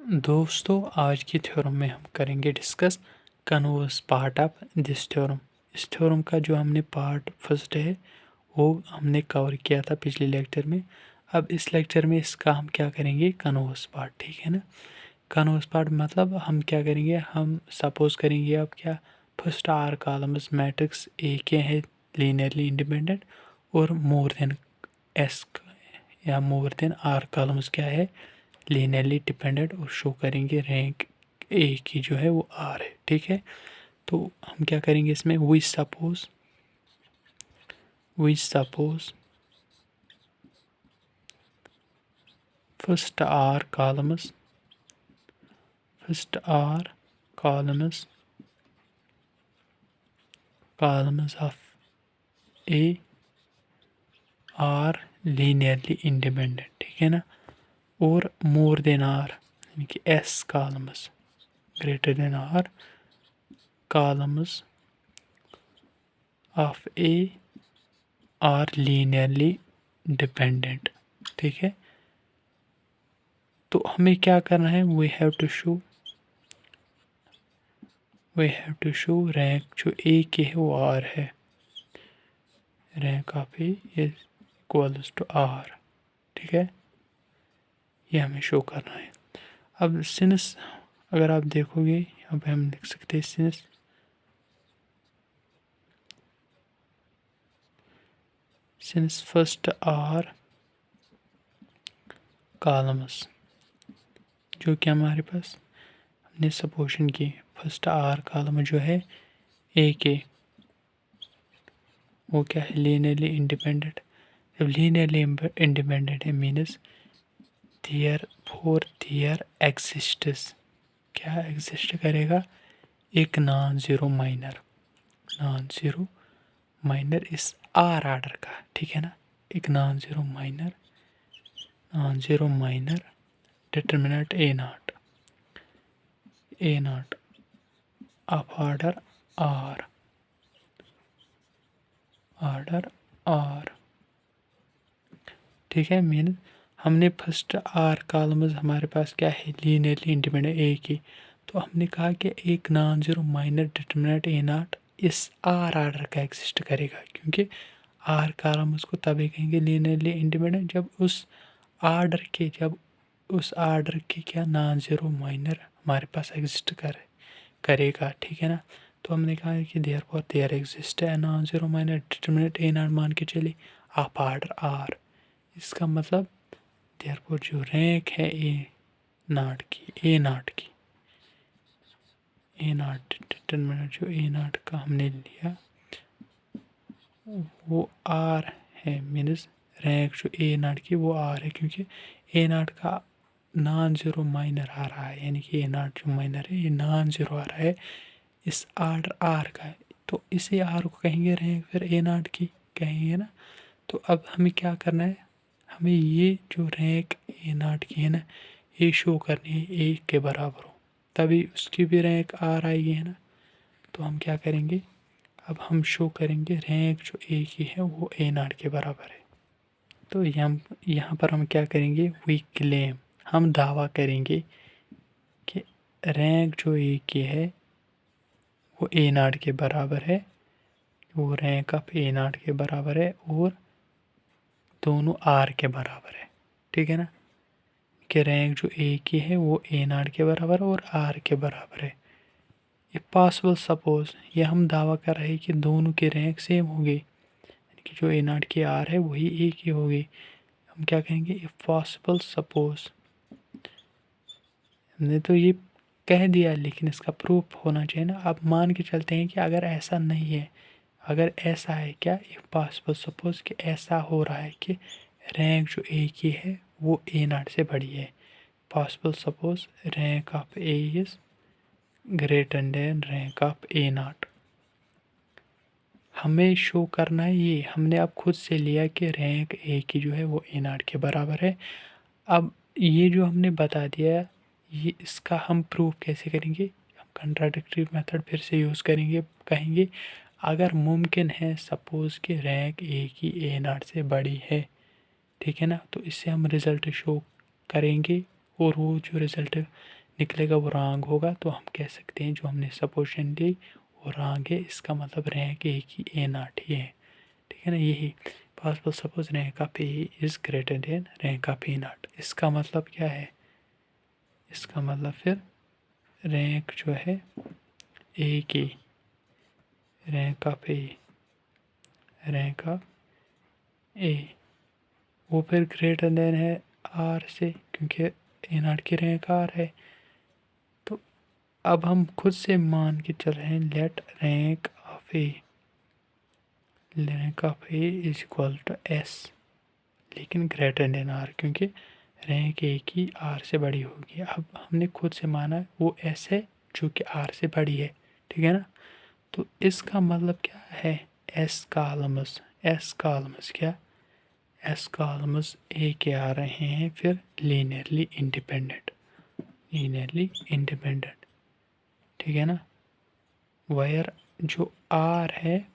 दोस्तों आज की थ्योरम में हम करेंगे discuss converse part of this theorem. इस थ्योरम का जो हमने पार्ट फर्स्ट है वो हमने कवर किया था पिछले लेक्चर में। अब इस लेक्चर में इसका हम क्या करेंगे, कन्वर्स पार्ट, ठीक है ना। कन्वर्स पार्ट मतलब हम क्या करेंगे, हम सपोज करेंगे अब क्या, first are columns matrix A के हैं लीनियरली इंडिपेंडेंट और मोर देन एस या मोर देन आर कॉलम्स क्या है, लीनियरली डिपेंडेंट, और शो करेंगे रैंक ए की जो है वो आर है, ठीक है। तो हम क्या करेंगे इसमें, we suppose first are columns of A are linearly independent, ठीक है ना, और मोर देन आर यानी कि S columns greater than R columns of A are linearly dependent, ठीक है। तो हमें क्या करना है, we have to show rank जो ए के है वो आर है, rank of A is equals to R, ठीक है, ये हमें शो करना है। अब सिंस अगर आप देखोगे यहाँ पे हम लिख सकते हैं सिंस फर्स्ट आर कॉलम्स जो कि हमारे पास हमने सपोजिशन की फर्स्ट आर कॉलम जो है ए के वो क्या है, लीनियरली इंडिपेंडेंट। जब लीनियरली इंडिपेंडेंट है मीन्स देयर एग्जिस्ट्स, क्या एग्जिस्ट करेगा, एक नॉन ज़ीरो माइनर इस आर आर्डर का, ठीक है ना, एक non zero minor determinant A not of order R, ठीक है। मीन हमने फर्स्ट आर कॉलम्स हमारे पास क्या है, लीनियरली इंडिपेंडेंट ए की, तो हमने कहा कि एक non zero minor determinant A not इस आर आर्डर का एग्जिस्ट करेगा, क्योंकि आर कॉलम्स को तभी कहेंगे लीनियरली इंडिपेंडेंट जब उस आर्डर के क्या नॉन ज़ीरो माइनर हमारे पास एग्जिस्ट करेगा, ठीक है ना। तो हमने कहा कि देयर एग्जिस्ट है non zero minor determinant A not मान के चले आप आर्डर आर। इसका मतलब देयरफॉर जो रैंक है ए नॉट डिटर्मिनेंट जो ए नॉट का हमने लिया वो आर है, मीन्स रैंक जो ए नॉट की वो आर है, क्योंकि ए नॉट का नॉन ज़ीरो माइनर आ रहा है, यानी कि ए नॉट जो माइनर है ये नॉन ज़ीरो आ रहा है इस आर्डर आर का है, तो इसी आर को कहेंगे रैंक फिर ए नॉट की कहेंगे ना। तो अब हमें क्या करना है, हमें ये जो रैंक ए नॉट की है ना ये शो करनी है ए के बराबर हो, तभी उसकी भी रैंक आर आएगी, है ना। तो हम क्या करेंगे, अब हम शो करेंगे रैंक जो ए की है वो ए नॉट के बराबर है। तो यहाँ पर हम क्या करेंगे, वी क्लेम, हम दावा करेंगे कि रैंक जो ए की है वो ए नॉट के बराबर है, वो रैंक ऑफ ए नॉट के बराबर है और दोनों आर के बराबर है, ठीक है ना, कि रैंक जो ए की है वो ए नॉट के बराबर है और आर के बराबर है। ये पॉसिबल सपोज, ये हम दावा कर रहे हैं कि दोनों के रैंक सेम होंगे, यानी कि जो ए नॉट की आर है वही ए की होगी। हम क्या कहेंगे, इफ पॉसिबल सपोज, हमने तो ये कह दिया लेकिन इसका प्रूफ होना चाहिए ना। अब मान के चलते हैं कि अगर ऐसा नहीं है, अगर ऐसा है क्या, इफ पॉसिबल सपोज कि ऐसा हो रहा है कि रैंक जो ए की है वो ए नॉट से बड़ी है, possible suppose rank of A is greater than rank of A not, हमें शो करना है ये। हमने अब खुद से लिया कि रैंक ए की जो है वो ए नॉट के बराबर है। अब ये जो हमने बता दिया ये इसका हम प्रूफ कैसे करेंगे, हम कंट्राडिक्टरी मेथड फिर से यूज़ करेंगे, कहेंगे अगर मुमकिन है सपोज़ कि रैंक ए की ए नॉट से बड़ी है, ठीक है ना, तो इससे हम रिज़ल्ट शो करेंगे और वो जो रिज़ल्ट निकलेगा वो रॉन्ग होगा, तो हम कह सकते हैं जो हमने सपोजिशन दी वो रॉन्ग है, इसका मतलब रैंक ए की ए नाट ही है। ठीक है ना, यही possible suppose rank of A is greater than rank of A naught. इसका मतलब क्या है, इसका मतलब फिर रैंक जो है ए की, rank of A, rank of A वो फिर ग्रेटर देन है आर से, क्योंकि ए नाट की रैंक आर है। तो अब हम खुद से मान के चल रहे हैं let rank of A, rank of A is equal to S, लेकिन ग्रेटर देन आर, क्योंकि रैंक ए की आर से बड़ी होगी। अब हमने खुद से माना वो एस है जो कि आर से बड़ी है, ठीक है ना। तो इसका मतलब क्या है, एस कॉलम्स, एस कॉलम्स क्या, एस कॉलम्स ए के आ रहे हैं फिर लीनियरली इंडिपेंडेंट, लीनियरली इंडिपेंडेंट, ठीक है ना। वायर जो आर है,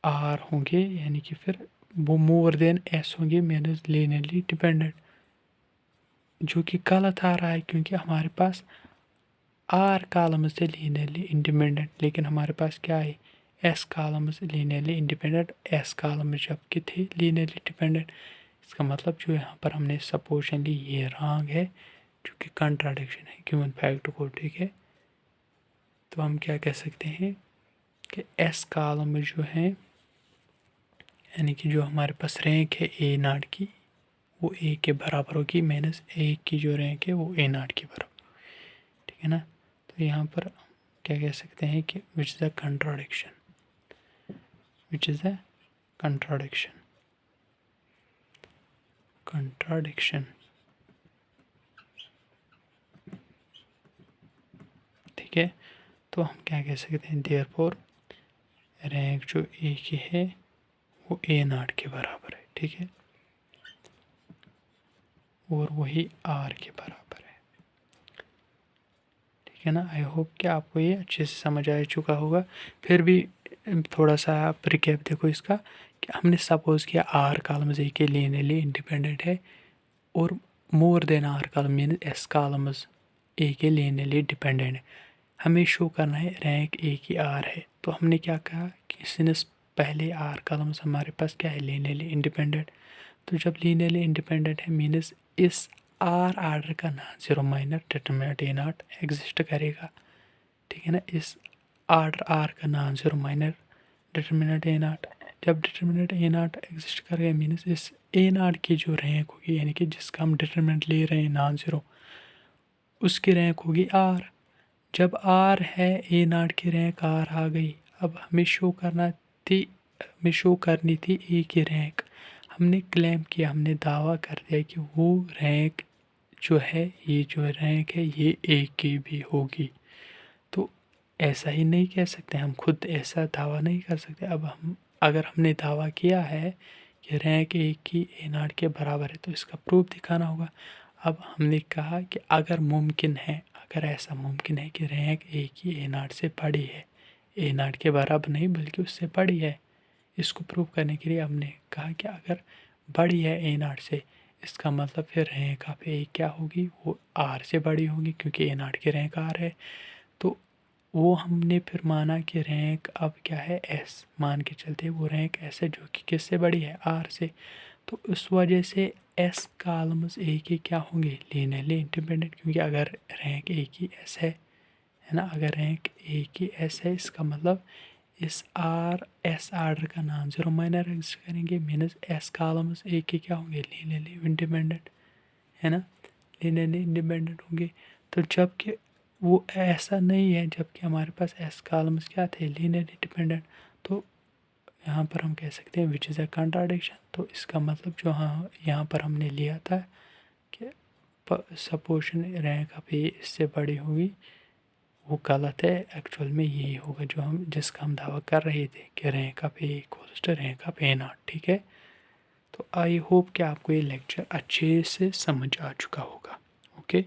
आर होंगे यानी कि फिर वो मोर देन एस होंगे मीनस लीनियरली डिपेंडेंट, जो कि गलत आ रहा है क्योंकि हमारे पास आर कॉलम से लीनियरली इंडिपेंडेंट, लेकिन हमारे पास क्या है, एस कॉलम से लीनियरली इंडिपेंडेंट, एस कॉलम जबकि थे लीनियरली डिपेंडेंट। इसका मतलब जो यहाँ पर हमने सपोजिशन ली ये रॉन्ग है, जो कि कंट्राडिक्शन है गिवन फैक्ट को, ठीक है। तो हम क्या कह सकते हैं कि एस कॉलम जो है यानी कि जो हमारे पास रैंक है ए नाट की वो ए के बराबर होगी माइनस ए की जो रैंक है वो ए नाट के बराबर, ठीक है ना। तो यहाँ पर क्या कह सकते हैं कि which is a contradiction, which is a contradiction, contradiction, ठीक है। तो हम क्या कह सकते हैं, देयरफॉर रैंक जो ए की है वो ए नाट के बराबर है, ठीक है, और वही आर के बराबर है, ठीक है ना। आई होप कि आपको ये अच्छे से समझ आ चुका होगा। फिर भी थोड़ा सा आप रिकैप देखो इसका, कि हमने सपोज किया आर कॉलम्स ए के लीनियरली इंडिपेंडेंट है और more than R column means columns A के लीनियरली डिपेंडेंट है। हमें शो करना है रैंक ए की आर है, तो हमने क्या कहा कि सिंस पहले आर कॉलम्स हमारे पास क्या है, लीनियरली इंडिपेंडेंट। तो जब लीनियरली इंडिपेंडेंट है मीन्स इस आर आर्डर का non zero minor determinant A not exist करेगा, ठीक है ना। इस आर्डर आर का non zero minor determinant A not, जब डिटरमिनेंट ए नॉट एग्जिस्ट करेगा मीन्स इस ए नॉट की जो रैंक होगी यानी कि जिसका हम डिटरमिनेंट ले रहे हैं नॉन जीरो, उसकी रैंक होगी आर। जब आर है ए नॉट की रैंक आर आ गई, अब हमें शो करना थी, हमें शो करनी थी ए की रैंक। हमने क्लेम किया, हमने दावा कर दिया कि वो रैंक जो है, ये जो रैंक है ये ए की भी होगी। तो ऐसा ही नहीं कह सकते, हम खुद ऐसा दावा नहीं कर सकते। अब हम अगर हमने दावा किया है कि रैंक ए की ए नॉट के बराबर है तो इसका प्रूफ दिखाना होगा। अब हमने कहा कि अगर मुमकिन है, अगर ऐसा मुमकिन है कि रैंक ए की ए नॉट से बड़ी है, ए नॉट के बराबर नहीं बल्कि उससे बड़ी है, इसको प्रूव करने के लिए हमने कहा कि अगर बड़ी है ए नॉट से, इसका मतलब फिर रैंक ऑफ ए क्या होगी, वो आर से बड़ी होगी क्योंकि ए नॉट की रैंक आर है। तो वो हमने फिर माना कि रैंक अब क्या है, एस मान के चलते वो रैंक एस है जो कि किससे बड़ी है, आर से। तो उस वजह से एस कॉलम्स ए के क्या होंगे, लीनियरली इंडिपेंडेंट, क्योंकि अगर रैंक ए की एस है ना, अगर रैंक ए की एस है इसका मतलब इस आर एस आर्डर का नॉन जीरो माइनर एग्जिस्ट करेंगे मीनस एस कॉलम्स ए के क्या होंगे, लीनियरली इंडिपेंडेंट, है ना, लीनियरली इंडिपेंडेंट होंगे। तो जबकि वो ऐसा नहीं है, जबकि हमारे पास एस कॉलम्स क्या थे, लीनियरली डिपेंडेंट। तो यहाँ पर हम कह सकते हैं विच इज़ अ कंट्राडिक्शन। तो इसका मतलब जो हाँ यहाँ पर हमने लिया था कि सपोजिशन रैंक ऑफ ए इससे बड़ी होगी, वो गलत है। एक्चुअल में यही होगा जो हम जिसका हम दावा कर रहे थे कि rank of A equals to rank of A not, ठीक है। तो आई होप कि आपको ये लेक्चर अच्छे से समझ आ चुका होगा। ओके।